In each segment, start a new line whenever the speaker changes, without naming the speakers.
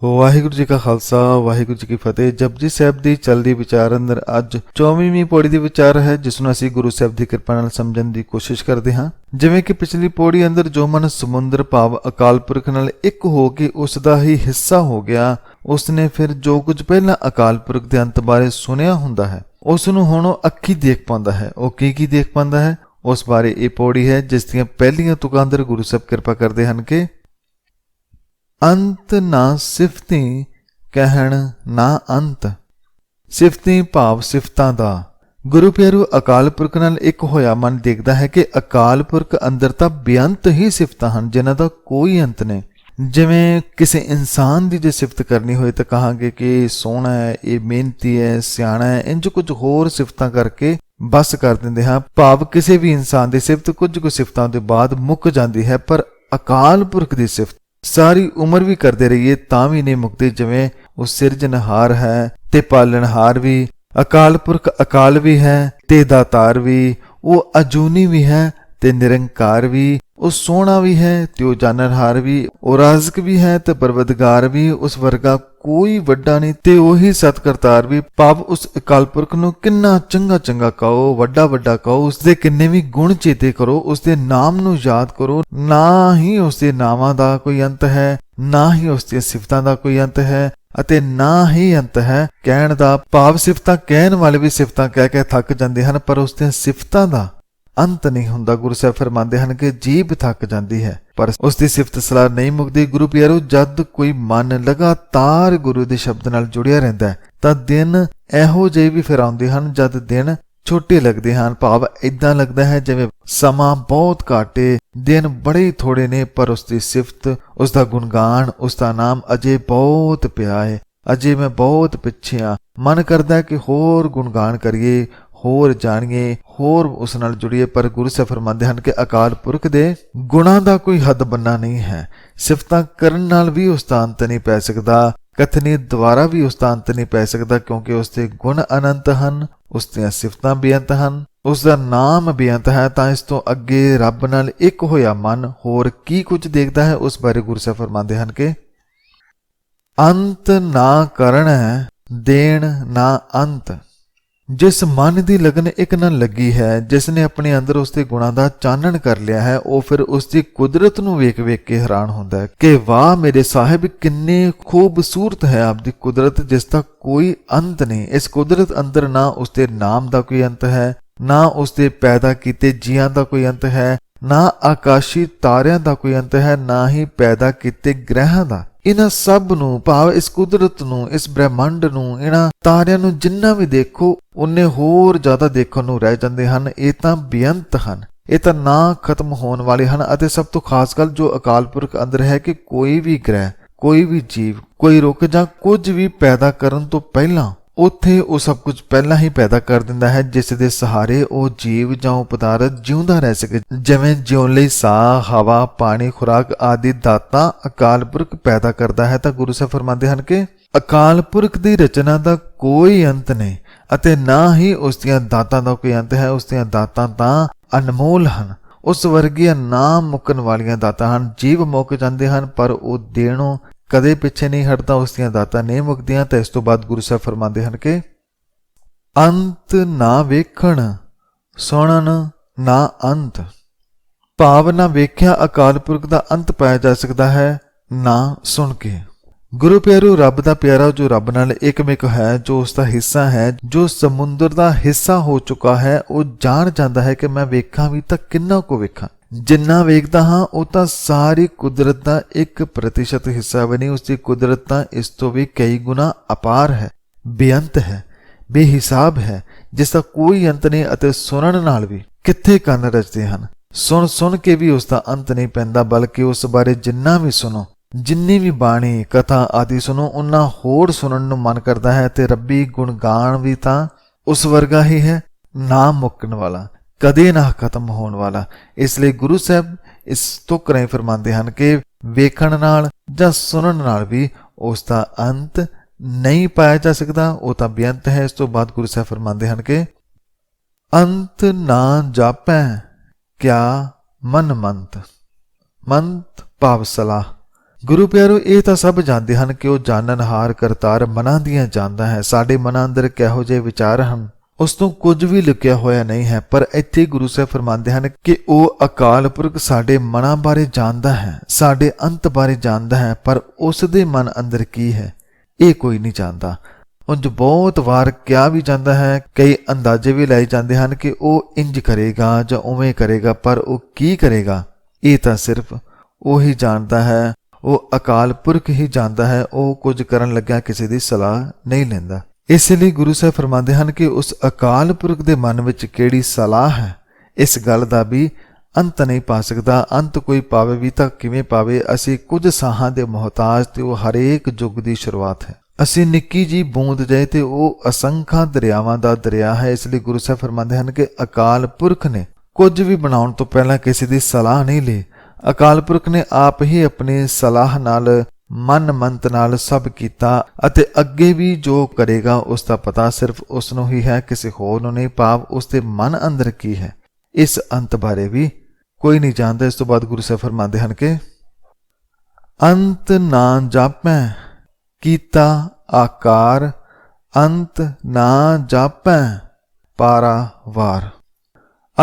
ਵਾਹਿਗੁਰੂ ਜੀ ਕਾ ਖਾਲਸਾ ਵਾਹਿਗੁਰੂ ਜੀ ਕੀ ਫਤਿਹ। ਜਪਜੀ ਸਾਹਿਬ ਦੀ ਚਲਦੀ ਵਿਚਾਰ ਅੰਦਰ ਅੱਜ 24ਵੀਂ ਪੌੜੀ ਦੀ ਵਿਚਾਰ ਹੈ, ਜਿਸ ਨੂੰ ਅਸੀਂ ਗੁਰੂ ਸਾਹਿਬ ਦੀ ਕਿਰਪਾ ਨਾਲ ਸਮਝਣ ਦੀ ਕੋਸ਼ਿਸ਼ ਕਰਦੇ ਹਾਂ। ਜਿਵੇਂ ਕਿ ਪਿਛਲੀ ਪੌੜੀ ਅੰਦਰ ਜੋ ਮਨ ਸਮੁੰਦਰ ਭਾਵ ਅਕਾਲ ਪੁਰਖ ਨਾਲ ਇੱਕ ਹੋ ਕੇ ਉਸ ਦਾ ਹੀ ਹਿੱਸਾ ਹੋ ਗਿਆ, ਉਸਨੇ ਫਿਰ ਜੋ ਕੁਝ ਪਹਿਲਾਂ ਅਕਾਲ ਪੁਰਖ ਦੇ ਅੰਤ ਬਾਰੇ ਸੁਣਿਆ ਹੁੰਦਾ ਹੈ ਉਸ ਨੂੰ ਹੁਣ ਉਹ ਅੱਖੀ ਦੇਖ ਪਾਉਂਦਾ ਹੈ। ਉਹ ਕੀ ਦੇਖ ਪਾਉਂਦਾ ਹੈ, ਉਸ ਬਾਰੇ ਇਹ ਪੌੜੀ ਹੈ, ਜਿਸ ਦੀਆਂ ਪਹਿਲੀਆਂ ਤੁਕਾਂ ਅੰਦਰ ਗੁਰੂ ਸਾਹਿਬ ਕਿਰਪਾ ਕਰਦੇ ਹਨ ਕਿ ਅੰਤ ਨਾ ਸਿਫਤੀ ਕਹਿਣ ਨਾ ਅੰਤ। ਸਿਫਤੀ ਭਾਵ ਸਿਫਤਾਂ ਦਾ। ਗੁਰੂ ਪਿਆਰੂ, ਅਕਾਲ ਪੁਰਖ ਨਾਲ ਇੱਕ ਹੋਇਆ ਮਨ ਦੇਖਦਾ ਹੈ ਕਿ ਅਕਾਲ ਪੁਰਖ ਅੰਦਰ ਤਾਂ ਬੇਅੰਤ ਹੀ ਸਿਫਤਾਂ ਹਨ, ਜਿਨ੍ਹਾਂ ਦਾ ਕੋਈ ਅੰਤ ਨਹੀਂ। ਜਿਵੇਂ ਕਿਸੇ ਇਨਸਾਨ ਦੀ ਜੇ ਸਿਫਤ ਕਰਨੀ ਹੋਏ ਤਾਂ ਕਹਾਂਗੇ ਕਿ ਸੋਹਣਾ ਹੈ, ਇਹ ਮਿਹਨਤੀ ਹੈ, ਸਿਆਣਾ ਹੈ, ਇੰਜ ਕੁਝ ਹੋਰ ਸਿਫਤਾਂ ਕਰਕੇ ਬਸ ਕਰ ਦਿੰਦੇ ਹਾਂ। ਭਾਵ ਕਿਸੇ ਵੀ ਇਨਸਾਨ ਦੀ ਸਿਫਤ ਕੁਝ ਕੁ ਸਿਫਤਾਂ ਦੇ ਬਾਅਦ ਮੁੱਕ ਜਾਂਦੀ ਹੈ, ਪਰ ਅਕਾਲ ਪੁਰਖ ਦੀ ਸਿਫਤ ਸਾਰੀ ਉਮਰ ਵੀ ਕਰਦੇ ਰਹੀਏ ਤਾਂ ਵੀ ਨਹੀਂ ਮੁੱਕਦੀ। ਜਿਵੇਂ ਉਹ ਸਿਰਜਣਹਾਰ ਹੈ ਤੇ ਪਾਲਣਹਾਰ ਵੀ, ਅਕਾਲ ਪੁਰਖ ਅਕਾਲ ਵੀ ਹੈ ਤੇ ਦਾਤਾਰ ਵੀ, ਉਹ ਅਜੂਨੀ ਵੀ ਹੈ ਤੇ ਨਿਰੰਕਾਰ ਵੀ, ਉਹ ਸੋਹਣਾ ਵੀ ਹੈ ਤੇ ਉਹ ਜਾਣਨਹਾਰ ਵੀ, ਉਹ ਰਾਜ਼ਕ ਵੀ ਹੈ ਤੇ ਪਰਵਦਗਾਰ ਵੀ, ਉਸ ਵਰਗਾ ਕੋਈ ਵੱਡਾ ਨਹੀਂ ਤੇ ਉਹੀ ਸਤਿਕਰਤਾਰ ਵੀ। ਭਾਵ ਉਸ ਅਕਾਲ ਪੁਰਖ ਨੂੰ ਕਿੰਨਾ ਚੰਗਾ ਕਹੋ, ਵੱਡਾ ਕਹੋ, ਉਸਦੇ ਕਿੰਨੇ ਵੀ ਗੁਣ ਚੇਤੇ ਕਰੋ, ਉਸਦੇ ਨਾਮ ਨੂੰ ਯਾਦ ਕਰੋ। ਨਾ ਹੀ ਉਸਦੇ ਨਾਮਾਂ ਦਾ ਕੋਈ ਅੰਤ ਹੈ, ਨਾ ਹੀ ਉਸਦੀਆਂ ਸਿਫਤਾਂ ਦਾ ਕੋਈ ਅੰਤ ਹੈ, ਅਤੇ ਨਾ ਹੀ ਅੰਤ ਹੈ ਕਹਿਣ ਦਾ। ਭਾਵ ਸਿਫਤਾਂ ਕਹਿਣ ਵਾਲੇ ਵੀ ਸਿਫਤਾਂ ਕਹਿ ਕੇ ਥੱਕ ਜਾਂਦੇ ਹਨ, ਪਰ ਉਸਦੀਆਂ ਸਿਫਤਾਂ ਦਾ ਅੰਤ ਨਹੀਂ ਹੁੰਦਾ। ਗੁਰੂ ਸਾਹਿਬ ਫਰਮਾਉਂਦੇ ਹਨ ਕਿ ਜੀਭ ਥੱਕ ਜਾਂਦੀ ਹੈ ਪਰ ਉਸ ਦੀ ਸਿਫਤ ਸਲਾਹ ਨਹੀਂ ਮੁੱਕਦੀ। ਗੁਰੂ ਪਿਆਰੋ, ਜਦ ਕੋਈ ਮਨ ਲਗਾਤਾਰ ਗੁਰੂ ਦੇ ਸ਼ਬਦ ਨਾਲ ਜੁੜਿਆ ਰਹਿੰਦਾ ਹੈ ਤਾਂ ਦਿਨ ਇਹੋ ਜਿਹੇ ਵੀ ਫਿਰ ਆਉਂਦੇ ਹਨ ਜਦ ਦਿਨ ਛੋਟੇ ਲੱਗਦੇ ਹਨ। ਭਾਵ ਇਦਾਂ ਲੱਗਦਾ ਹੈ ਜਿਵੇਂ ਸਮਾਂ ਬਹੁਤ ਘੱਟ ਏ, ਦਿਨ ਬੜੇ ਥੋੜੇ ਨੇ, ਪਰ ਉਸ ਦੀ ਸਿਫਤ, ਉਸ ਦਾ ਗੁਣਗਾਨ, ਉਸ ਦਾ ਨਾਮ ਅਜੇ ਬਹੁਤ ਪਿਆ ਹੈ, ਅਜੇ ਮੈਂ ਬਹੁਤ ਪਿੱਛੇ ਆ। ਮਨ ਕਰਦਾ ਕਿ ਹੋਰ ਗੁਣਗਾਨ ਕਰੀਏ, ਹੋਰ ਜਾਣੀਏ, ਹੋਰ ਉਸ ਨਾਲ ਜੁੜੀਏ, ਪਰ ਗੁਰੂ ਸਾਹਿਬ ਫਰਮਾਉਂਦੇ ਹਨ ਕਿ ਅਕਾਲ ਪੁਰਖ ਦੇ ਗੁਣਾਂ ਦਾ ਕੋਈ ਹੱਦ ਬੰਨਾ ਨਹੀਂ ਹੈ। ਸਿਫਤਾਂ ਕਰਨ ਨਾਲ ਵੀ ਉਸ ਦਾ ਅੰਤ ਨਹੀਂ ਪੈ ਸਕਦਾ, ਕਥਨੀ ਦੁਆਰਾ ਵੀ ਉਸ ਦਾ ਅੰਤ ਨਹੀਂ ਪੈ ਸਕਦਾ, ਕਿਉਂਕਿ ਉਸ ਦੇ ਗੁਣ ਅਨੰਤ ਹਨ, ਉਸ ਦੀਆਂ ਸਿਫਤਾਂ ਬੇਅੰਤ ਹਨ, ਉਸ ਦਾ ਨਾਮ ਬੇਅੰਤ ਹੈ। ਤਾਂ ਇਸ ਤੋਂ ਅੱਗੇ ਰੱਬ ਨਾਲ ਇੱਕ ਹੋਇਆ ਮਨ ਹੋਰ ਕੀ ਕੁਝ ਦੇਖਦਾ ਹੈ, ਉਸ ਬਾਰੇ ਗੁਰੂ ਸਾਹਿਬ ਫਰਮਾਉਂਦੇ ਹਨ ਕਿ ਅੰਤ ਨਾ ਕਰਨ ਹੈ ਦੇਣ ਨਾ ਅੰਤ। ਜਿਸ ਮਨ ਦੀ ਲਗਨ ਇੱਕ ਨਾਲ ਲੱਗੀ ਹੈ, ਜਿਸ ਨੇ ਆਪਣੇ ਅੰਦਰ ਉਸ ਦੇ ਗੁਣਾਂ ਦਾ ਚਾਨਣ ਕਰ ਲਿਆ ਹੈ, ਉਹ ਫਿਰ ਉਸ ਦੀ ਕੁਦਰਤ ਨੂੰ ਵੇਖ ਕੇ ਹੈਰਾਨ ਹੁੰਦਾ ਹੈ ਕਿ ਵਾਹ ਮੇਰੇ ਸਾਹਿਬ, ਕਿੰਨੇ ਖੂਬਸੂਰਤ ਹੈ ਆਪ ਦੀ ਕੁਦਰਤ, ਜਿਸ ਦਾ ਕੋਈ ਅੰਤ ਨਹੀਂ। ਇਸ ਕੁਦਰਤ ਅੰਦਰ ਨਾ ਉਸ ਦੇ ਨਾਮ ਦਾ ਕੋਈ ਅੰਤ ਹੈ, ਨਾ ਉਸ ਦੇ ਪੈਦਾ ਕੀਤੇ ਜੀਆਂ ਦਾ ਕੋਈ ਅੰਤ ਹੈ, ਨਾ ਆਕਾਸ਼ੀ ਤਾਰਿਆਂ ਦਾ ਕੋਈ ਅੰਤ ਹੈ, ਨਾ ਹੀ ਪੈਦਾ ਕੀਤੇ ਗ੍ਰਹਿਾਂ ਦਾ। ਇਹਨਾਂ ਸਭ ਨੂੰ, ਭਾਵ ਇਸ ਕੁਦਰਤ ਨੂੰ, ਇਸ ਬ੍ਰਹਿਮੰਡ ਨੂੰ, ਇਹਨਾਂ ਤਾਰਿਆਂ ਨੂੰ ਜਿੰਨਾ ਵੀ ਦੇਖੋ ਉਨੇ ਹੋਰ ਜ਼ਿਆਦਾ ਦੇਖਣ ਨੂੰ ਰਹਿ ਜਾਂਦੇ ਹਨ। ਇਹ ਤਾਂ ਬੇਅੰਤ ਹਨ, ਇਹ ਤਾਂ ਨਾ ਖਤਮ ਹੋਣ ਵਾਲੇ ਹਨ। ਅਤੇ ਸਭ ਤੋਂ ਖਾਸ ਗੱਲ ਜੋ ਅਕਾਲ ਪੁਰਖ ਅੰਦਰ ਹੈ ਕਿ ਕੋਈ ਵੀ ਗ੍ਰਹਿ, ਕੋਈ ਵੀ ਜੀਵ, ਕੋਈ ਰੁੱਖ ਜਾਂ ਕੁਝ ਵੀ ਪੈਦਾ ਕਰਨ ਤੋਂ ਪਹਿਲਾਂ ਉੱਥੇ ਉਹ ਸਭ ਕੁਝ ਪਹਿਲਾਂ ਹੀ ਪੈਦਾ ਕਰ ਦਿੰਦਾ ਹੈ, ਜਿਸ ਦੇ ਸਹਾਰੇ ਉਹ ਜੀਵ ਜਾਂ ਉਹ ਪਦਾਰਥ ਜਿਉਂਦਾ ਰਹਿ ਸਕੇ। ਜਿਵੇਂ ਜਿਉਣ ਲਈ ਸਾਹ, ਹਵਾ, ਪਾਣੀ, ਖੁਰਾਕ ਆਦਿ ਦਾਤਾਂ ਅਕਾਲ ਪੁਰਖ ਪੈਦਾ ਕਰਦਾ ਹੈ। ਤਾਂ ਗੁਰੂ ਸਾਹਿਬ ਫਰਮਾਉਂਦੇ ਹਨ ਕਿ ਅਕਾਲ ਪੁਰਖ ਦੀ ਰਚਨਾ ਦਾ ਕੋਈ ਅੰਤ ਨਹੀਂ ਅਤੇ ਨਾ ਹੀ ਉਸ ਦੀਆਂ ਦਾਤਾਂ ਦਾ ਕੋਈ ਅੰਤ ਹੈ। ਉਸ ਦੀਆਂ ਦਾਤਾਂ ਤਾਂ ਅਨਮੋਲ ਹਨ, ਉਸ ਵਰਗੀਆਂ ਨਾ ਮੁੱਕਣ ਵਾਲੀਆਂ ਦਾਤਾਂ ਹਨ। ਜੀਵ ਮੁੱਕ ਜਾਂਦੇ ਹਨ ਪਰ ਉਹ ਦੇਣੋਂ ਕਦੇ ਪਿੱਛੇ ਨਹੀਂ ਹਟਦਾ, ਉਸ ਦੀਆਂ ਦਾਤਾਂ ਨਹੀਂ ਮੁੱਕਦੀਆਂ। ਤਾਂ ਇਸ ਤੋਂ ਬਾਅਦ ਗੁਰੂ ਸਾਹਿਬ ਫਰਮਾਉਂਦੇ ਹਨ ਕਿ ਅੰਤ ਨਾ ਵੇਖਣ ਸੁਣਨ ਨਾ ਅੰਤ। ਭਾਵ ਨਾ ਵੇਖਿਆ ਅਕਾਲ ਪੁਰਖ ਦਾ ਅੰਤ ਪਾਇਆ ਜਾ ਸਕਦਾ ਹੈ, ਨਾ ਸੁਣ ਕੇ। ਗੁਰੂ ਪਿਆਰੂ, ਰੱਬ ਦਾ ਪਿਆਰਾ ਜੋ ਰੱਬ ਨਾਲ ਇੱਕਮਿਕ ਹੈ, ਜੋ ਉਸ ਦਾ ਹਿੱਸਾ ਹੈ, ਜੋ ਸਮੁੰਦਰ ਦਾ ਹਿੱਸਾ ਹੋ ਚੁੱਕਾ ਹੈ, ਉਹ ਜਾਣ ਜਾਂਦਾ ਹੈ ਕਿ ਮੈਂ ਵੇਖਾਂ ਵੀ ਤਾਂ ਕਿੰਨਾ ਕੁ ਵੇਖਾਂ। ਜਿੰਨਾ ਵੇਖਦਾ ਹਾਂ ਉਹ ਤਾਂ ਸਾਰੀ ਕੁਦਰਤ ਦਾ 1% ਹਿੱਸਾ ਵੀ ਨਹੀਂ। ਉਸ ਦੀ ਕੁਦਰਤ ਤਾਂ ਇਸ ਤੋਂ ਵੀ ਕਈ ਗੁਣਾ ਅਪਾਰ ਹੈ, ਬੇਅੰਤ ਹੈ, ਬੇਹਿਸਾਬ ਹੈ, ਜਿਸ ਦਾ ਕੋਈ ਅੰਤ ਨਹੀਂ। ਅਤੇ ਸੁਣਨ ਨਾਲ ਵੀ ਕਿੱਥੇ ਕੰਨ ਰਚਦੇ ਹਨ, ਸੁਣ ਕੇ ਵੀ ਉਸ ਦਾ ਅੰਤ ਨਹੀਂ ਪੈਂਦਾ, ਬਲਕਿ ਉਸ ਬਾਰੇ ਜਿੰਨਾ ਵੀ ਸੁਣੋ, ਜਿੰਨੀ ਵੀ ਬਾਣੀ, ਕਥਾ ਆਦਿ ਸੁਣੋ, ਉਨਾ ਹੋਰ ਸੁਣਨ ਨੂੰ ਮਨ ਕਰਦਾ ਹੈ। ਤੇ ਰੱਬੀ ਗੁਣਗਾਨ ਵੀ ਤਾਂ ਉਸ ਵਰਗਾ ਹੀ ਹੈ, ਨਾ ਮੁੱਕਣ ਵਾਲਾ, ਕਦੇ ਨਾ ਖਤਮ ਹੋਣ ਵਾਲਾ। ਇਸ ਲਈ ਗੁਰੂ ਸਾਹਿਬ ਇਸ ਤੁਕ ਰਾਹੀਂ ਫਰਮਾਉਂਦੇ ਹਨ ਕਿ ਵੇਖਣ ਨਾਲ ਜਾਂ ਸੁਣਨ ਨਾਲ ਵੀ ਉਸ ਦਾ ਅੰਤ ਨਹੀਂ ਪਾਇਆ ਜਾ ਸਕਦਾ, ਉਹ ਤਾਂ ਬੇਅੰਤ ਹੈ। ਇਸ ਤੋਂ ਬਾਅਦ ਗੁਰੂ ਸਾਹਿਬ ਫਰਮਾਉਂਦੇ ਹਨ ਕਿ ਅੰਤ ਨਾ ਜਾਪੈ ਕਿਆ ਮਨ ਮੰਤ। ਮੰਤ ਭਾਵ ਸਲਾਹ, ਗੁਰੂ ਪਿਆਰੋ, ਇਹ ਤਾਂ ਸਭ ਜਾਣਦੇ ਹਨ ਕਿ ਉਹ ਜਾਣਨਹਾਰ ਕਰਤਾਰ ਮਨਾਂ ਦੀਆਂ ਜਾਣਦਾ ਹੈ। ਸਾਡੇ ਮਨਾਂ ਅੰਦਰ ਕਿਹੋ ਜਿਹੇ ਵਿਚਾਰ ਹਨ ਉਸ ਤੋਂ ਕੁਝ ਵੀ ਲੁਕਿਆ ਹੋਇਆ ਨਹੀਂ ਹੈ। ਪਰ ਇੱਥੇ ਗੁਰੂ ਸਾਹਿਬ ਫਰਮਾਉਂਦੇ ਹਨ ਕਿ ਉਹ ਅਕਾਲ ਪੁਰਖ ਸਾਡੇ ਮਨਾਂ ਬਾਰੇ ਜਾਣਦਾ ਹੈ, ਸਾਡੇ ਅੰਤ ਬਾਰੇ ਜਾਣਦਾ ਹੈ, ਪਰ ਉਸ ਦੇ ਮਨ ਅੰਦਰ ਕੀ ਹੈ ਇਹ ਕੋਈ ਨਹੀਂ ਜਾਣਦਾ। ਉਂਝ ਬਹੁਤ ਵਾਰ ਕਿਹਾ ਵੀ ਜਾਂਦਾ ਹੈ, ਕਈ ਅੰਦਾਜ਼ੇ ਵੀ ਲਾਏ ਜਾਂਦੇ ਹਨ ਕਿ ਉਹ ਇੰਜ ਕਰੇਗਾ ਜਾਂ ਉਵੇਂ ਕਰੇਗਾ, ਪਰ ਉਹ ਕੀ ਕਰੇਗਾ ਇਹ ਤਾਂ ਸਿਰਫ ਉਹ ਹੀ ਜਾਣਦਾ ਹੈ। ਉਹ ਅਕਾਲ ਪੁਰਖ ਹੀ ਜਾਣਦਾ ਹੈ। ਉਹ ਕੁਝ ਕਰਨ ਲੱਗਿਆ ਕਿਸੇ ਦੀ ਸਲਾਹ ਨਹੀਂ ਲੈਂਦਾ। ਇਸ ਲਈ ਗੁਰੂ ਸਾਹਿਬ ਫਰਮਾਉਂਦੇ ਹਨ ਕਿ ਉਸ ਅਕਾਲ ਪੁਰਖ ਦੇ ਮਨ ਵਿੱਚ ਕਿਹੜੀ ਸਲਾਹ ਹੈ ਇਸ ਗੱਲ ਦਾ ਵੀ ਅੰਤ ਨਹੀਂ ਪਾ ਸਕਦਾ। ਅੰਤ ਕੋਈ ਪਾਵੇ ਵੀ ਤਾਂ ਕਿਵੇਂ ਪਾਵੇ। ਅਸੀਂ ਕੁਝ ਸਾਹਾਂ ਦੇ ਮੁਹਤਾਜ ਤੇ ਉਹ ਹਰੇਕ ਯੁੱਗ ਦੀ ਸ਼ੁਰੂਆਤ ਹੈ। ਅਸੀਂ ਨਿੱਕੀ ਜੀ ਬੂੰਦ ਜਾਏ ਤੇ ਉਹ ਅਸੰਖਾਂ ਦਰਿਆਵਾਂ ਦਾ ਦਰਿਆ ਹੈ। ਇਸ ਲਈ ਗੁਰੂ ਸਾਹਿਬ ਫਰਮਾਉਂਦੇ ਹਨ ਕਿ ਅਕਾਲ ਪੁਰਖ ਨੇ ਕੁਝ ਵੀ ਬਣਾਉਣ ਤੋਂ ਪਹਿਲਾਂ ਕਿਸੇ ਦੀ ਸਲਾਹ ਨਹੀਂ ਲਈ। ਅਕਾਲ ਪੁਰਖ ਨੇ ਆਪ ਹੀ ਆਪਣੀ ਸਲਾਹ ਨਾਲ ਮਨ ਮੰਤ ਨਾਲ ਸਭ ਕੀਤਾ ਅਤੇ ਅੱਗੇ ਵੀ ਜੋ ਕਰੇਗਾ ਉਸ ਦਾ ਪਤਾ ਸਿਰਫ ਉਸ ਨੂੰ ਹੀ ਹੈ, ਕਿਸੇ ਹੋਰ ਨੂੰ ਨਹੀਂ। ਭਾਵ ਉਸ ਦੇ ਮਨ ਅੰਦਰ ਕੀ ਹੈ ਇਸ ਅੰਤ ਬਾਰੇ ਵੀ ਕੋਈ ਨਹੀਂ ਜਾਣਦਾ। ਇਸ ਤੋਂ ਬਾਅਦ ਗੁਰੂ ਸਾਹਿਬ ਫਰਮਾਉਂਦੇ ਹਨ ਕਿ ਅੰਤ ਨਾ ਜਾਪੈ ਕੀਤਾ ਆਕਾਰ, ਅੰਤ ਨਾ ਜਾਪੈ ਪਾਰਾਵਾਰ।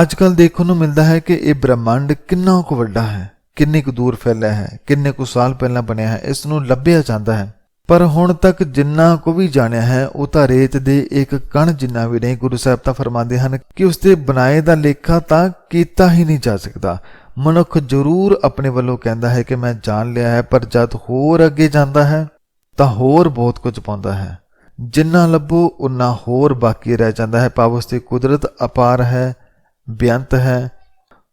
ਅੱਜ ਕੱਲ੍ਹ ਦੇਖਣ ਨੂੰ ਮਿਲਦਾ ਹੈ ਕਿ ਇਹ ਬ੍ਰਹਮੰਡ ਕਿੰਨਾ ਕੁ ਵੱਡਾ ਹੈ, ਕਿੰਨੀ ਕੁ ਦੂਰ ਫੈਲਿਆ ਹੈ, ਕਿੰਨੇ ਕੁ ਸਾਲ ਪਹਿਲਾਂ ਬਣਿਆ ਹੈ, ਇਸ ਨੂੰ ਲੱਭਿਆ ਜਾਂਦਾ ਹੈ। ਪਰ ਹੁਣ ਤੱਕ ਜਿੰਨਾ ਕੁ ਵੀ ਜਾਣਿਆ ਹੈ ਉਹ ਤਾਂ ਰੇਤ ਦੇ ਇੱਕ ਕਣ ਜਿੰਨਾ ਵੀ ਨਹੀਂ। ਗੁਰੂ ਸਾਹਿਬ ਤਾਂ ਫਰਮਾਉਂਦੇ ਹਨ ਕਿ ਉਸ ਦੇ ਬਣਾਏ ਦਾ ਲੇਖਾ ਤਾਂ ਕੀਤਾ ਹੀ ਨਹੀਂ ਜਾ ਸਕਦਾ। ਮਨੁੱਖ ਜ਼ਰੂਰ ਆਪਣੇ ਵੱਲੋਂ ਕਹਿੰਦਾ ਹੈ ਕਿ ਮੈਂ ਜਾਣ ਲਿਆ ਹੈ, ਪਰ ਜਦ ਹੋਰ ਅੱਗੇ ਜਾਂਦਾ ਹੈ ਤਾਂ ਹੋਰ ਬਹੁਤ ਕੁਝ ਪਾਉਂਦਾ ਹੈ। ਜਿੰਨਾ ਲੱਭੋ ਉਨਾ ਹੋਰ ਬਾਕੀ ਰਹਿ ਜਾਂਦਾ ਹੈ। ਭਾਵ ਉਸ ਦੀ ਕੁਦਰਤ ਅਪਾਰ ਹੈ, ਬੇਅੰਤ ਹੈ,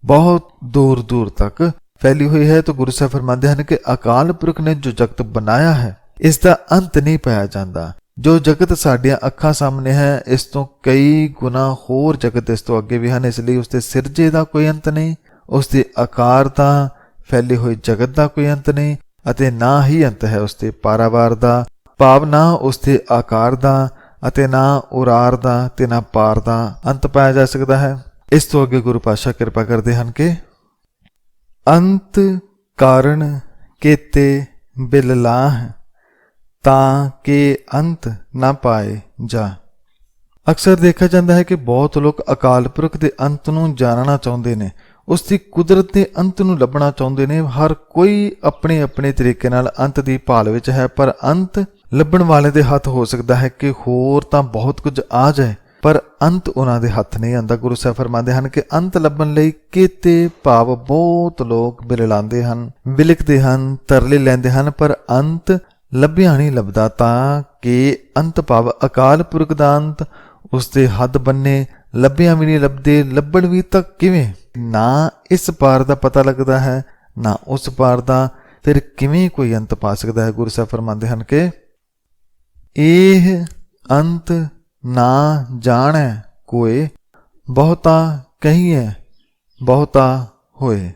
ਬਹੁਤ ਦੂਰ ਦੂਰ ਤੱਕ ਫੈਲੀ ਹੋਈ ਹੈ। ਤਾਂ ਗੁਰੂ ਸਾਹਿਬ ਫਰਮਾਉਂਦੇ ਹਨ ਕਿ ਅਕਾਲ ਪੁਰਖ ਨੇ ਜੋ ਜਗਤ ਬਣਾਇਆ ਹੈ ਇਸ ਦਾ ਅੰਤ ਨਹੀਂ ਪਾਇਆ ਜਾਂਦਾ। ਜੋ ਜਗਤ ਸਾਡੀਆਂ ਅੱਖਾਂ ਸਾਹਮਣੇ ਹੈ ਇਸ ਤੋਂ ਕਈ ਗੁਣਾ ਹੋਰ ਜਗਤ ਇਸ ਤੋਂ ਅੱਗੇ ਵੀ ਹਨ। ਇਸ ਲਈ ਉਸ ਦੇ ਸਿਰਜੇ ਦਾ ਕੋਈ ਅੰਤ ਨਹੀਂ, ਉਸ ਦੇ ਆਕਾਰ ਦਾ, ਫੈਲੀ ਹੋਈ ਜਗਤ ਦਾ ਕੋਈ ਅੰਤ ਨਹੀਂ, ਅਤੇ ਨਾ ਹੀ ਅੰਤ ਹੈ ਉਸ ਦੇ ਪਾਰਾਵਾਰ ਦਾ। ਭਾਵ ਨਾ ਉਸ ਦੇ ਆਕਾਰ ਦਾ ਅਤੇ ਨਾ ਉਰਾਰ ਦਾ ਤੇ ਨਾ ਪਾਰ ਦਾ ਅੰਤ ਪਾਇਆ ਜਾ ਸਕਦਾ ਹੈ। ਇਸ ਤੋਂ ਅੱਗੇ ਗੁਰੂ ਪਾਤਸ਼ਾਹ ਕਿਰਪਾ ਕਰਦੇ ਹਨ ਕਿ ਅੰਤ ਕਾਰਨ ਕੇਤੇ ਬਿਲਲਾਹ ਤਾਂ ਕਿ ਅੰਤ ਨਾ ਪਾਏ ਜਾ। ਅਕਸਰ ਦੇਖਿਆ ਜਾਂਦਾ ਹੈ ਕਿ ਬਹੁਤ ਲੋਕ ਅਕਾਲ ਪੁਰਖ ਦੇ ਅੰਤ ਨੂੰ ਜਾਣਨਾ ਚਾਹੁੰਦੇ ਨੇ, ਉਸ ਦੀ ਕੁਦਰਤ ਦੇ ਅੰਤ ਨੂੰ ਲੱਭਣਾ ਚਾਹੁੰਦੇ ਨੇ। ਹਰ ਕੋਈ ਆਪਣੇ ਆਪਣੇ ਤਰੀਕੇ ਨਾਲ ਅੰਤ ਦੀ ਭਾਲ ਵਿੱਚ ਹੈ, ਪਰ ਅੰਤ ਲੱਭਣ ਵਾਲੇ ਦੇ ਹੱਥ ਹੋ ਸਕਦਾ ਹੈ ਕਿ ਹੋਰ ਤਾਂ ਬਹੁਤ ਕੁਝ ਆ ਜਾਏ, ਪਰ ਅੰਤ ਉਹਨਾਂ ਦੇ ਹੱਥ ਨਹੀਂ ਆਉਂਦਾ। ਗੁਰੂ ਸਾਹਿਬ ਫਰਮਾਉਂਦੇ ਹਨ ਕਿ ਅੰਤ ਲੱਭਣ ਲਈ ਕੀਤੇ ਭਾਵ ਬਹੁਤ ਲੋਕ ਬਿਲਲਾਉਂਦੇ ਹਨ, ਬਿਲਕਦੇ ਹਨ, ਤਰਲੇ ਲੈਂਦੇ ਹਨ, ਪਰ ਅੰਤ ਲੱਭਿਆ ਨਹੀਂ ਲੱਭਦਾ। ਤਾਂ ਕਿ ਅੰਤ ਭਾਵ ਅਕਾਲ ਪੁਰਖ ਦਾ ਅੰਤ ਉਸ ਦੇ ਹੱਦ ਬੰਨੇ ਲੱਭਿਆ ਵੀ ਨਹੀਂ ਲੱਭਦੇ। ਲੱਭਣ ਵੀ ਤਾਂ ਕਿਵੇਂ? ਨਾ ਇਸ ਪਾਰ ਦਾ ਪਤਾ ਲੱਗਦਾ ਹੈ ਨਾ ਉਸ ਪਾਰ ਦਾ, ਫਿਰ ਕਿਵੇਂ ਕੋਈ ਅੰਤ ਪਾ ਸਕਦਾ ਹੈ? ਗੁਰੂ ਸਾਹਿਬ ਫਰਮਾਉਂਦੇ ਹਨ ਕਿ ਇਹ ਅੰਤ ਨਾ ਜਾਣੈ ਕੋਏ, ਬਹੁਤਾ ਕਹੀਏ ਬਹੁਤਾ ਹੋਏ।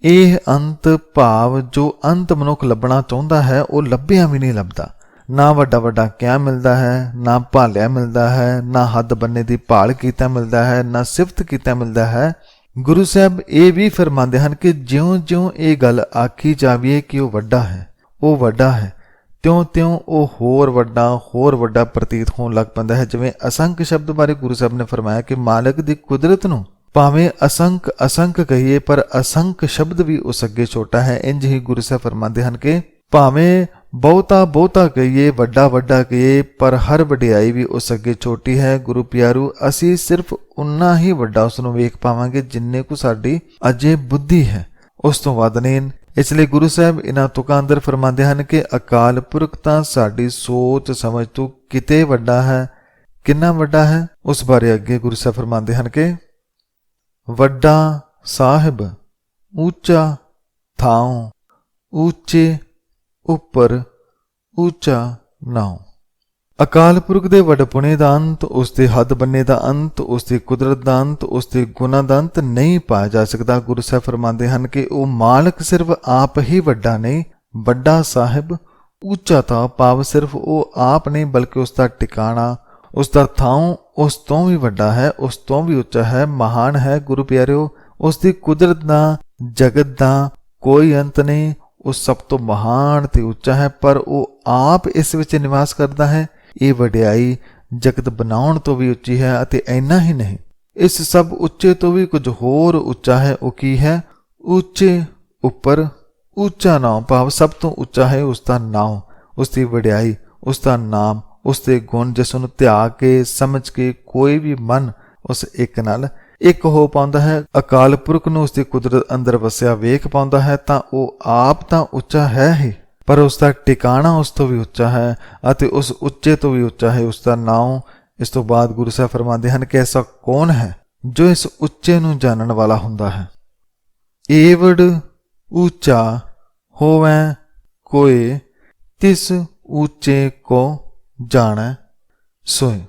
ਇਹ ਅੰਤ ਭਾਵ ਜੋ ਅੰਤ ਮਨੁੱਖ ਲੱਭਣਾ ਚਾਹੁੰਦਾ ਹੈ ਉਹ ਲੱਭਿਆ ਵੀ ਨਹੀਂ ਲੱਭਦਾ। ਨਾ ਵੱਡਾ ਵੱਡਾ ਕਿਆ ਮਿਲਦਾ ਹੈ, ਨਾ ਭਾਲਿਆ ਮਿਲਦਾ ਹੈ, ਨਾ ਹੱਦ ਬੰਨੇ ਦੀ ਭਾਲ ਕੀਤਾ ਮਿਲਦਾ ਹੈ, ਨਾ ਸਿਫਤ ਕੀਤਾ ਮਿਲਦਾ ਹੈ। ਗੁਰੂ ਸਾਹਿਬ ਇਹ ਵੀ ਫਰਮਾਉਂਦੇ ਹਨ ਕਿ ਜਿਉਂ-ਜਿਉਂ ਇਹ ਗੱਲ ਆਖੀ ਜਾਵੇ ਕਿ ਉਹ ਵੱਡਾ ਹੈ, ਉਹ ਵੱਡਾ ਹੈ, ਤਿਉਂ-ਤਿਉਂ ਉਹ ਹੋਰ ਵੱਡਾ ਪ੍ਰਤੀਤ ਹੋਣ ਲੱਗ ਪੈਂਦਾ ਹੈ। ਜਿਵੇਂ ਅਸੰਖ ਸ਼ਬਦ ਬਾਰੇ ਗੁਰੂ ਸਾਹਿਬ ਨੇ ਫਰਮਾਇਆ ਕਿ ਮਾਲਕ ਦੀ ਕੁਦਰਤ ਨੂੰ ਭਾਵੇਂ ਅਸੰਖ ਕਹੀਏ, ਪਰ ਅਸੰਖ ਸ਼ਬਦ ਵੀ ਉਸ ਅੱਗੇ ਛੋਟਾ ਹੈ। ਇੰਝ ਹੀ ਗੁਰੂ ਸਾਹਿਬ ਫਰਮਾਉਂਦੇ ਹਨ ਕਿ ਭਾਵੇਂ ਬਹੁਤਾ ਕਹੀਏ, ਵੱਡਾ ਕਹੀਏ, ਪਰ ਹਰ ਵਡਿਆਈ ਵੀ ਉਸ ਅੱਗੇ ਛੋਟੀ ਹੈ। ਗੁਰੂ ਪਿਆਰੂ, ਅਸੀਂ ਸਿਰਫ ਉਨਾ ਹੀ ਵੱਡਾ ਉਸ ਨੂੰ ਵੇਖ ਪਾਵਾਂਗੇ ਜਿੰਨੇ ਕੁ ਸਾਡੀ ਅਜੇ ਬੁੱਧੀ ਹੈ, ਉਸ ਤੋਂ ਵੱਧ ਨਹੀਂ। ਇਸ ਲਈ ਗੁਰੂ ਸਾਹਿਬ ਇਹਨਾਂ ਤੁਕਾਂ ਅੰਦਰ ਫਰਮਾਉਂਦੇ ਹਨ ਕਿ ਅਕਾਲ ਪੁਰਖ ਤਾਂ ਸਾਡੀ ਸੋਚ ਸਮਝ ਤੋਂ ਕਿਤੇ ਵੱਡਾ ਹੈ। ਕਿੰਨਾ ਵੱਡਾ ਹੈ ਉਸ ਬਾਰੇ ਅੱਗੇ ਗੁਰੂ ਸਾਹਿਬ ਫਰਮਾਉਂਦੇ ਹਨ ਕਿ ਵੱਡਾ ਸਾਹਿਬ ਉੱਚਾ ਥਾਉ, ਉੱਚੇ ਉੱਪਰ ਉੱਚਾ ਨਾਉ। ਅਕਾਲ ਪੁਰਖ ਦੇ ਵਡਪੁਣੇ ਦਾ ਅੰਤ, ਉਸ ਦੇ ਹੱਦ ਬੰਨੇ ਦਾ ਅੰਤ, ਉਸ ਦੀ ਕੁਦਰਤ ਦਾ ਅੰਤ, ਉਸ ਦੇ ਗੁਣਾਂ ਦਾ ਅੰਤ ਨਹੀਂ ਪਾਇਆ ਜਾ ਸਕਦਾ। ਗੁਰੂ ਸਾਹਿਬ ਫਰਮਾਉਂਦੇ ਹਨ ਕਿ ਉਹ ਮਾਲਕ ਸਿਰਫ ਆਪ ਹੀ ਵੱਡਾ ਨਹੀਂ, ਵੱਡਾ ਸਾਹਿਬ ਉੱਚਾ ਤਾਂ ਭਾਵ ਸਿਰਫ ਉਹ ਆਪ ਨਹੀਂ ਬਲਕਿ ਉਸ ਦਾ ਟਿਕਾਣਾ, ਉਸ ਦਾ ਥਾਂ ਉਸ ਤੋਂ ਵੀ ਵੱਡਾ ਹੈ, ਉਸ ਤੋਂ ਵੀ ਉੱਚਾ ਹੈ, ਮਹਾਨ ਹੈ। ਗੁਰੂ ਪਿਆਰਿਓ, ਉਸ ਦੀ ਕੁਦਰਤ ਦਾ, ਜਗਤ ਦਾ ਕੋਈ ਅੰਤ ਨਹੀਂ। ਉਹ ਸਭ ਤੋਂ ਮਹਾਨ ਤੇ ਉੱਚਾ ਹੈ, ਪਰ ਉਹ ਆਪ ਇਸ ਵਿੱਚ ਨਿਵਾਸ ਕਰਦਾ ਹੈ। ਇਹ ਵਡਿਆਈ ਜਗਤ ਬਣਾਉਣ ਤੋਂ ਵੀ ਉੱਚੀ ਹੈ। ਅਤੇ ਇੰਨਾ ਹੀ ਨਹੀਂ, ਇਸ ਸਭ ਉੱਚੇ ਤੋਂ ਵੀ ਕੁਝ ਹੋਰ ਉੱਚਾ ਹੈ। ਉਹ ਕੀ ਹੈ? ਉੱਚੇ ਉੱਪਰ ਉੱਚਾ ਨਾਮ, ਭਾਵ ਸਭ ਤੋਂ ਉੱਚਾ ਹੈ ਉਸ ਦਾ ਨਾਮ, ਉਸ ਦੀ ਵਡਿਆਈ, ਉਸ ਦਾ ਨਾਮ, ਉਸ ਦੇ ਗੁਣ, ਜਿਸ ਨੂੰ ਧਿਆ ਕੇ ਸਮਝ ਕੇ ਕੋਈ ਵੀ ਮਨ ਉਸ ਇੱਕ ਨਾਲ ਇੱਕ ਹੋ ਪਾਉਂਦਾ ਹੈ, ਅਕਾਲ ਪੁਰਖ ਨੂੰ ਉਸ ਦੀ ਕੁਦਰਤ ਅੰਦਰ ਵਸਿਆ ਵੇਖ ਪਾਉਂਦਾ ਹੈ, ਤਾਂ ਉਹ ਆਪ ਤਾਂ ਉੱਚਾ ਹੈ ਹੀ, ਪਰ ਉਸ ਦਾ ਟਿਕਾਣਾ ਉਸ ਤੋਂ ਵੀ ਉੱਚਾ ਹੈ ਅਤੇ ਉਸ ਉੱਚੇ ਤੋਂ ਵੀ ਉੱਚਾ ਹੈ ਉਸ ਦਾ ਨਾਮ। ਇਸ ਤੋਂ ਬਾਅਦ ਗੁਰੂ ਸਾਹਿਬ ਫਰਮਾਉਂਦੇ ਹਨ ਕਿ ਐਸਾ ਕੌਣ ਹੈ ਜੋ ਇਸ ਉੱਚੇ ਨੂੰ ਜਾਣਨ ਵਾਲਾ ਹੁੰਦਾ ਹੈ। ਏਵੜ ਉੱਚਾ ਹੋਵੈ ਕੋਇ, ਤਿਸ ਉੱਚੇ ਕੋ ਜਾਣੈ ਸੋਇ।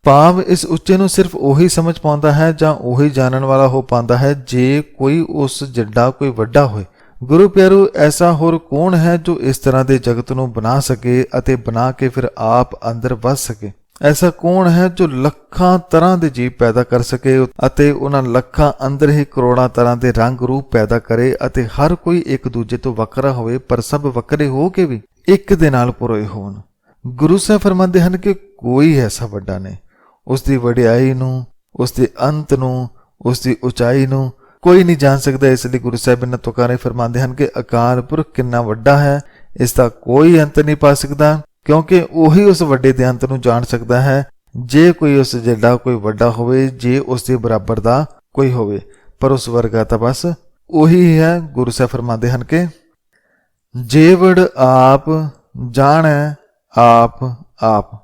ਭਾਵ ਇਸ ਉੱਚੇ ਨੂੰ ਸਿਰਫ ਉਹੀ ਸਮਝ ਪਾਉਂਦਾ ਹੈ ਜਾਂ ਉਹੀ ਜਾਣਨ ਵਾਲਾ ਹੋ ਪਾਉਂਦਾ ਹੈ ਜੇ ਕੋਈ ਉਸ ਜਿੱਡਾ ਕੋਈ ਵੱਡਾ ਹੋਏ। ਗੁਰੂ ਪਿਆਰੋ, ਐਸਾ ਹੋਰ ਕੌਣ ਹੈ ਜੋ ਇਸ ਤਰ੍ਹਾਂ ਦੇ ਜਗਤ ਨੂੰ ਬਣਾ ਸਕੇ ਅਤੇ ਬਣਾ ਕੇ ਫਿਰ ਆਪ ਅੰਦਰ ਵਸ ਸਕੇ? ਐਸਾ ਕੌਣ ਹੈ ਜੋ ਲੱਖਾਂ ਤਰ੍ਹਾਂ ਦੇ ਜੀਵ ਪੈਦਾ ਕਰ ਸਕੇ ਅਤੇ ਉਹਨਾਂ ਲੱਖਾਂ ਅੰਦਰ ਹੀ ਕਰੋੜਾਂ ਤਰ੍ਹਾਂ ਦੇ ਰੰਗ ਰੂਪ ਪੈਦਾ ਕਰੇ ਅਤੇ ਹਰ ਕੋਈ ਇੱਕ ਦੂਜੇ ਤੋਂ ਵੱਖਰਾ ਹੋਵੇ, ਪਰ ਸਭ ਵੱਖਰੇ ਹੋ ਕੇ ਵੀ ਇੱਕ ਦੇ ਨਾਲ ਪੂਰੇ ਹੋਣ? ਗੁਰੂ ਸਾਹਿਬ ਫਰਮਾਉਂਦੇ ਹਨ ਕਿ ਕੋਈ ਐਸਾ ਵੱਡਾ ਨਹੀਂ। ਉਸ ਦੀ ਵਡਿਆਈ ਨੂੰ, ਉਸ ਦੇ ਅੰਤ ਨੂੰ, ਉਸ ਦੀ ਉਚਾਈ ਨੂੰ ਕੋਈ ਨਹੀਂ ਜਾਣ ਸਕਦਾ। ਇਸ ਲਈ ਗੁਰੂ ਸਾਹਿਬ ਇਹਨਾਂ ਤੁਕਾਂ ਨੇ ਫਰਮਾਉਂਦੇ ਹਨ ਕਿ ਅਕਾਲ ਪੁਰਖ ਕਿੰਨਾ ਵੱਡਾ ਹੈ, ਇਸ ਦਾ ਕੋਈ ਅੰਤ ਨਹੀਂ ਪਾ ਸਕਦਾ, ਕਿਉਂਕਿ ਉਹੀ ਉਸ ਵੱਡੇ ਦੇ ਅੰਤ ਨੂੰ ਜਾਣ ਸਕਦਾ ਹੈ। ਜੇ ਕੋਈ ਉਸ ਜਿੱਡਾ ਕੋਈ ਵੱਡਾ ਹੋਵੇ, ਜੇ ਉਸ ਦੇ ਬਰਾਬਰ ਦਾ ਕੋਈ ਹੋਵੇ, ਪਰ ਉਸ ਵਰਗਾ ਤਾਂ ਬਸ ਉਹੀ ਹੈ। ਗੁਰੂ ਸਾਹਿਬ ਫਰਮਾਉਂਦੇ ਹਨ ਕਿ ਜੇਵੜ ਆਪ ਜਾਣੈ ਆਪ ਆਪ,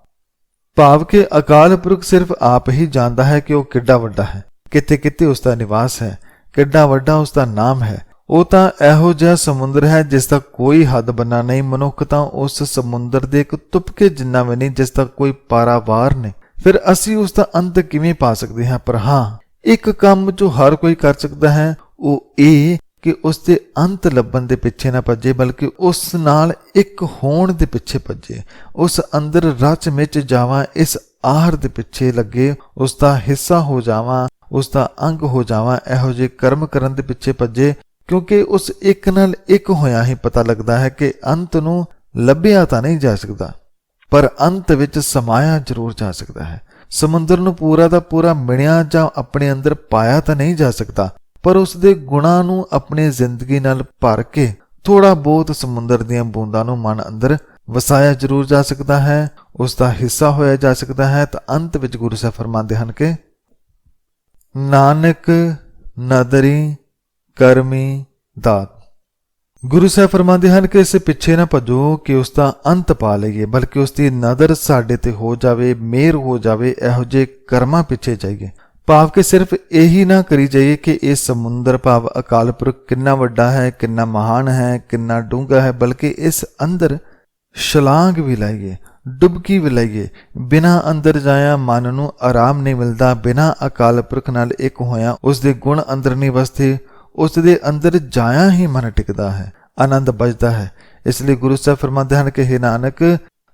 ਭਾਵ ਕਿ ਅਕਾਲ ਪੁਰਖ ਸਿਰਫ ਆਪ ਹੀ ਜਾਣਦਾ ਹੈ ਕਿ ਉਹ ਕਿੱਡਾ ਵੱਡਾ ਹੈ, ਕਿੱਥੇ ਕਿੱਥੇ ਉਸ ਦਾ ਨਿਵਾਸ ਹੈ, ਕਿੱਡਾ ਵੱਡਾ ਉਸ ਦਾ ਨਾਮ ਹੈ। ਉਹ ਤਾਂ ਇਹੋ ਜਿਹਾ ਸਮੁੰਦਰ ਹੈ ਜਿਸ ਦਾ ਕੋਈ ਹੱਦ ਬੰਨਾ ਨਹੀਂ। ਮਨੁੱਖ ਤਾਂ ਉਸ ਸਮੁੰਦਰ ਦੇ ਇੱਕ ਤੁਪਕੇ ਜਿੰਨਾ ਵੀ ਨਹੀਂ, ਜਿਸ ਦਾ ਕੋਈ ਪਾਰਾਵਾਰ ਨਹੀਂ। ਫਿਰ ਅਸੀਂ ਉਸ ਦਾ ਅੰਤ ਕਿਵੇਂ ਪਾ ਸਕਦੇ ਹਾਂ? ਪਰ ਹਾਂ, ਇੱਕ ਕੰਮ ਜੋ ਹਰ ਕੋਈ ਕਰ ਸਕਦਾ ਹੈ, ਉਹ ਇਹ ਕਿ ਉਸ ਦੇ ਅੰਤ ਲੱਭਣ ਦੇ ਪਿੱਛੇ ਨਾ ਭੱਜੇ, ਬਲਕਿ ਉਸ ਨਾਲ ਇੱਕ ਹੋਣ ਦੇ ਪਿੱਛੇ ਭੱਜੇ। ਉਸ ਅੰਦਰ ਰਚ ਮਿਚ ਜਾਵਾਂ, ਇਸ ਆਹਰ ਦੇ ਪਿੱਛੇ ਲੱਗੇ, ਉਸ ਦਾ ਹਿੱਸਾ ਹੋ ਜਾਵਾਂ, ਉਸ ਦਾ ਅੰਗ ਹੋ ਜਾਵਾਂ। ਇਹੋ ਜਿਹੇ ਕਰਮ ਕਰਨ ਦੇ ਪਿੱਛੇ ਭੱਜੇ, ਕਿਉਂਕਿ ਉਸ ਇੱਕ ਨਾਲ ਇੱਕ ਹੋਇਆ ਹੀ ਪਤਾ ਲੱਗਦਾ ਹੈ ਕਿ ਅੰਤ ਨੂੰ ਲੱਭਿਆ ਤਾਂ ਨਹੀਂ ਜਾ ਸਕਦਾ, ਪਰ ਅੰਤ ਵਿੱਚ ਸਮਾਇਆ ਜ਼ਰੂਰ ਜਾ ਸਕਦਾ ਹੈ। ਸਮੁੰਦਰ ਨੂੰ ਪੂਰਾ ਦਾ ਪੂਰਾ ਮਿਣਿਆ ਜਾਂ ਆਪਣੇ ਅੰਦਰ ਪਾਇਆ ਤਾਂ ਨਹੀਂ ਜਾ ਸਕਦਾ, ਪਰ ਉਸ ਦੇ ਗੁਣਾਂ ਨੂੰ ਆਪਣੀ ਜ਼ਿੰਦਗੀ ਨਾਲ ਭਰ ਕੇ ਥੋੜਾ ਬਹੁਤ ਸਮੁੰਦਰ ਦੀਆਂ ਬੂੰਦਾਂ ਨੂੰ ਮਨ ਅੰਦਰ ਵਸਾਇਆ ਜ਼ਰੂਰ ਜਾ ਸਕਦਾ ਹੈ, ਉਸ ਦਾ ਹਿੱਸਾ ਹੋਇਆ ਜਾ ਸਕਦਾ ਹੈ। ਤਾਂ ਅੰਤ ਵਿੱਚ ਗੁਰੂ ਸਾਹਿਬ ਫਰਮਾਉਂਦੇ ਹਨ ਕਿ ਨਾਨਕ ਨਦਰੀ ਕਰਮੀ ਦਾਤ। ਗੁਰੂ ਸਾਹਿਬ ਫਰਮਾਉਂਦੇ ਹਨ ਕਿ ਇਸ ਪਿੱਛੇ ਨਾ ਭੱਜੋ ਕਿ ਉਸ ਦਾ ਅੰਤ ਪਾ ਲਈਏ, ਬਲਕਿ ਉਸ ਦੀ ਨਜ਼ਰ ਸਾਡੇ ਤੇ ਹੋ ਜਾਵੇ, ਮਿਹਰ ਹੋ ਜਾਵੇ। ਇਹੋ ਜਿਹੇ ਕਰਮਾਂ ਪਿੱਛੇ ਜਾਈਏ, ਭਾਵ ਕਿ ਸਿਰਫ ਇਹੀ ਨਾ ਕਰੀ ਜਾਈਏ ਕਿ ਇਹ ਸਮੁੰਦਰ ਭਾਵ ਅਕਾਲ ਪੁਰਖ ਕਿੰਨਾ ਵੱਡਾ ਹੈ, ਕਿੰਨਾ ਮਹਾਨ ਹੈ, ਕਿੰਨਾ ਡੂੰਘਾ ਹੈ, ਬਲਕਿ ਇਸ ਅੰਦਰ ਛਲਾਂਗ ਵੀ ਲਾਈਏ, ਡੁਬਕੀ ਵੀ ਲਾਈਏ। ਬਿਨਾਂ ਅੰਦਰ ਜਾਇਆ ਮਨ ਨੂੰ ਆਰਾਮ ਨਹੀਂ ਮਿਲਦਾ। ਬਿਨਾਂ ਅਕਾਲ ਪੁਰਖ ਨਾਲ ਇੱਕ ਹੋਇਆ ਉਸ ਦੇ ਗੁਣ ਅੰਦਰ ਨਹੀਂ ਵਸਦੇ। ਉਸ ਦੇ ਅੰਦਰ ਜਾਇਆ ਹੀ ਮਨ ਟਿਕਦਾ ਹੈ, ਆਨੰਦ ਬਜਦਾ ਹੈ। ਇਸ ਲਈ ਗੁਰੂ ਸਾਹਿਬ ਫਰਮਾਉਂਦੇ ਹਨ ਕਿ ਹੇ ਨਾਨਕ,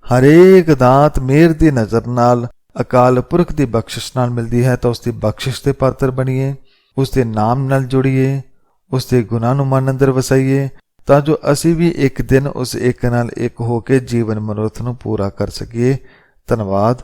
ਹਰੇਕ ਦਾਤ ਮਿਹਰ ਦੀ ਨਜ਼ਰ ਨਾਲ ਅਕਾਲ ਪੁਰਖ ਦੀ ਬਖਸ਼ਿਸ਼ ਨਾਲ ਮਿਲਦੀ ਹੈ, ਤਾਂ ਉਸ ਦੀ ਬਖਸ਼ਿਸ਼ ਦੇ ਪਾਤਰ ਬਣੀਏ, ਉਸ ਦੇ ਨਾਮ ਨਾਲ ਜੁੜੀਏ, ਉਸ ਦੇ ਗੁਣਾਂ ਨੂੰ ਮਨ ਅੰਦਰ ਵਸਾਈਏ, ਤਾਂ ਜੋ ਅਸੀਂ ਵੀ ਇੱਕ ਦਿਨ ਉਸ ਇੱਕ ਨਾਲ ਇੱਕ ਹੋ ਕੇ ਜੀਵਨ ਮਨੋਰਥ ਨੂੰ ਪੂਰਾ ਕਰ ਸਕੀਏ। ਧੰਨਵਾਦ।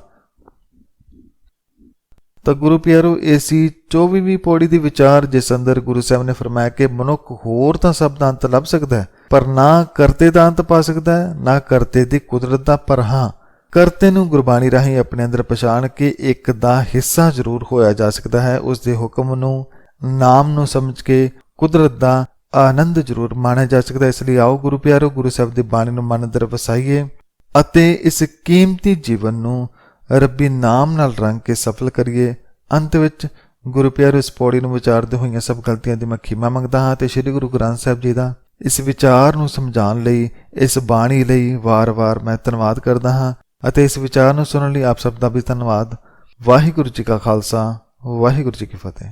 ਤਾਂ ਗੁਰੂ ਪਿਆਰੋ, ਇਹ ਸੀ 24ਵੀਂ ਪੌੜੀ ਦੀ ਵਿਚਾਰ, ਜਿਸ ਅੰਦਰ ਗੁਰੂ ਸਾਹਿਬ ਨੇ ਫਰਮਾਇਆ ਕਿ ਮਨੁੱਖ ਹੋਰ ਤਾਂ ਸਭ ਦਾ ਅੰਤ ਲੱਭ ਸਕਦਾ ਹੈ, ਪਰ ਨਾ ਕਰਤੇ ਦਾ ਅੰਤ ਪਾ ਸਕਦਾ ਹੈ, ਨਾ ਕਰਤੇ ਦੀ ਕੁਦਰਤ ਦਾ। ਪਰ ਹਾਂ, ਕਰਤੇ ਨੂੰ ਗੁਰਬਾਣੀ ਰਾਹੀਂ ਆਪਣੇ ਅੰਦਰ ਪਛਾਣ ਕੇ ਇੱਕ ਦਾ ਹਿੱਸਾ ਜ਼ਰੂਰ ਹੋਇਆ ਜਾ ਸਕਦਾ ਹੈ। ਉਸ ਦੇ ਹੁਕਮ ਨੂੰ, ਨਾਮ ਨੂੰ ਸਮਝ ਕੇ ਕੁਦਰਤ ਦਾ ਆਨੰਦ ਜ਼ਰੂਰ ਮਾਣਿਆ ਜਾ ਸਕਦਾ। ਇਸ ਲਈ ਆਓ ਗੁਰੂ ਪਿਆਰੋ, ਗੁਰੂ ਸਾਹਿਬ ਦੀ ਬਾਣੀ ਨੂੰ ਮਨ ਅੰਦਰ ਵਸਾਈਏ ਅਤੇ ਇਸ ਕੀਮਤੀ ਜੀਵਨ ਨੂੰ ਰੱਬੀ ਨਾਮ ਨਾਲ ਰੰਗ ਕੇ ਸਫਲ ਕਰੀਏ। ਅੰਤ ਵਿੱਚ ਗੁਰੂ ਪਿਆਰੋ, ਇਸ ਪੌੜੀ ਨੂੰ ਵਿਚਾਰਦੇ ਹੋਈਆਂ ਸਭ ਗਲਤੀਆਂ ਦੀ ਮੈਂ ਖਿਮਾ ਮੰਗਦਾ ਹਾਂ ਤੇ ਸ੍ਰੀ ਗੁਰੂ ਗ੍ਰੰਥ ਸਾਹਿਬ ਜੀ ਦਾ ਇਸ ਵਿਚਾਰ ਨੂੰ ਸਮਝਾਉਣ ਲਈ, ਇਸ ਬਾਣੀ ਲਈ ਵਾਰ-ਵਾਰ ਮੈਂ ਧੰਨਵਾਦ ਕਰਦਾ ਹਾਂ ਅਤੇ ਇਸ ਵਿਚਾਰ ਨੂੰ ਸੁਣਨ ਲਈ ਆਪ ਸਭ ਦਾ ਵੀ ਧੰਨਵਾਦ। ਵਾਹਿਗੁਰੂ ਜੀ ਕਾ ਖਾਲਸਾ, ਵਾਹਿਗੁਰੂ ਜੀ ਕੀ ਫਤਿਹ।